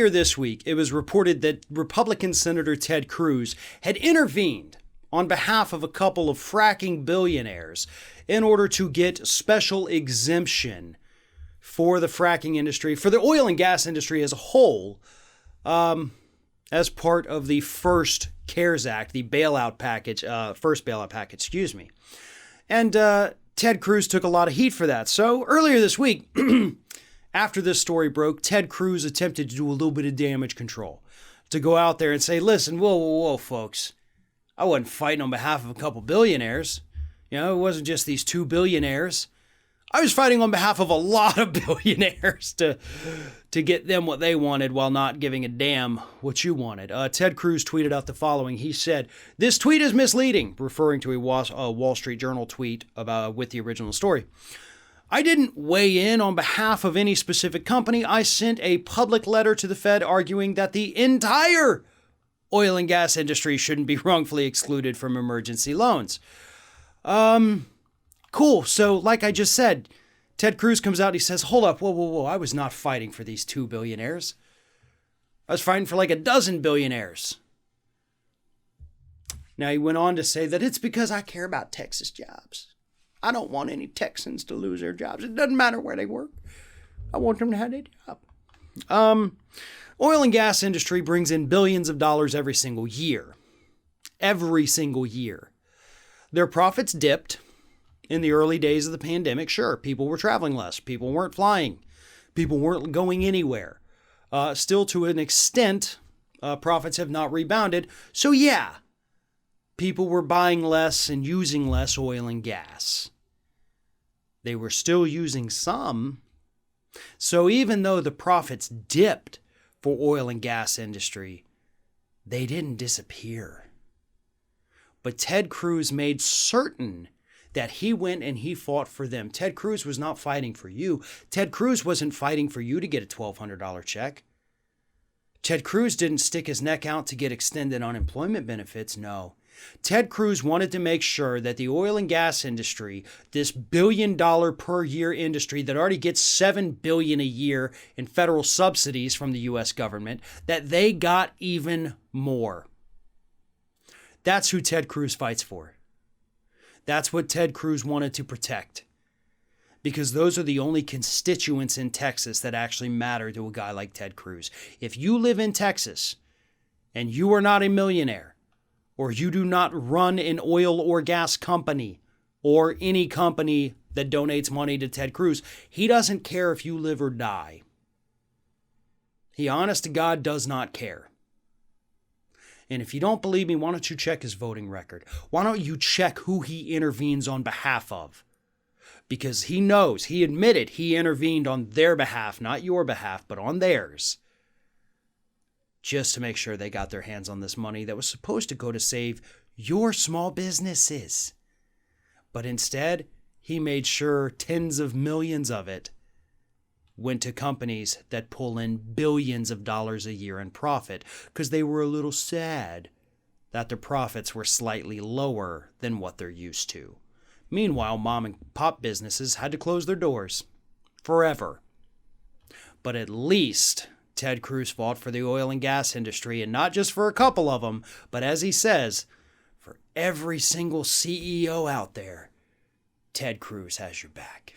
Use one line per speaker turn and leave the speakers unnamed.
earlier this week, it was reported that Republican Senator Ted Cruz had intervened on behalf of a couple of fracking billionaires in order to get special exemption for the fracking industry, for the oil and gas industry as a whole, as part of the first CARES Act, the bailout package, first bailout package, excuse me. And Ted Cruz took a lot of heat for that. So earlier this week, after this story broke, Ted Cruz attempted to do a little bit of damage control, to go out there and say, listen, whoa, folks. I wasn't fighting on behalf of a couple billionaires. You know, it wasn't just these two billionaires. I was fighting on behalf of a lot of billionaires to get them what they wanted while not giving a damn what you wanted. Ted Cruz tweeted out the following. He said, "This tweet is misleading," referring to a Wall Street Journal tweet with the original story. "I didn't weigh in on behalf of any specific company. I sent a public letter to the Fed arguing that the entire oil and gas industry shouldn't be wrongfully excluded from emergency loans." Cool. So like I just said, Ted Cruz comes out and he says, hold up, whoa. I was not fighting for these two billionaires. I was fighting for like a dozen billionaires. Now he went on to say that it's because I care about Texas jobs. I don't want any Texans to lose their jobs. It doesn't matter where they work. I want them to have a job. Oil and gas industry brings in billions of dollars every single year. Every single year. Their profits dipped in the early days of the pandemic. Sure, people were traveling less. People weren't flying. People weren't going anywhere. Still, to an extent, profits have not rebounded. So yeah, people were buying less and using less oil and gas. They were still using some. So even though the profits dipped for oil and gas industry, they didn't disappear. But Ted Cruz made certain that he went and he fought for them. Ted Cruz was not fighting for you. Ted Cruz wasn't fighting for you to get a $1,200 check. Ted Cruz didn't stick his neck out to get extended unemployment benefits. No. Ted Cruz wanted to make sure that the oil and gas industry, this $1 billion per year industry that already gets $7 billion a year in federal subsidies from the U.S. government, that they got even more. That's who Ted Cruz fights for. That's what Ted Cruz wanted to protect. Because those are the only constituents in Texas that actually matter to a guy like Ted Cruz. If you live in Texas and you are not a millionaire, or you do not run an oil or gas company, or any company that donates money to Ted Cruz, he doesn't care if you live or die. He, honest to God, does not care. And if you don't believe me, why don't you check his voting record? Why don't you check who he intervenes on behalf of? Because he knows, he admitted he intervened on their behalf, not your behalf, but on theirs, just to make sure they got their hands on this money that was supposed to go to save your small businesses. But instead, he made sure tens of millions of it went to companies that pull in billions of dollars a year in profit because they were a little sad that their profits were slightly lower than what they're used to. Meanwhile, mom and pop businesses had to close their doors forever. But at least Ted Cruz fought for the oil and gas industry, and not just for a couple of them, but as he says, for every single CEO out there, Ted Cruz has your back.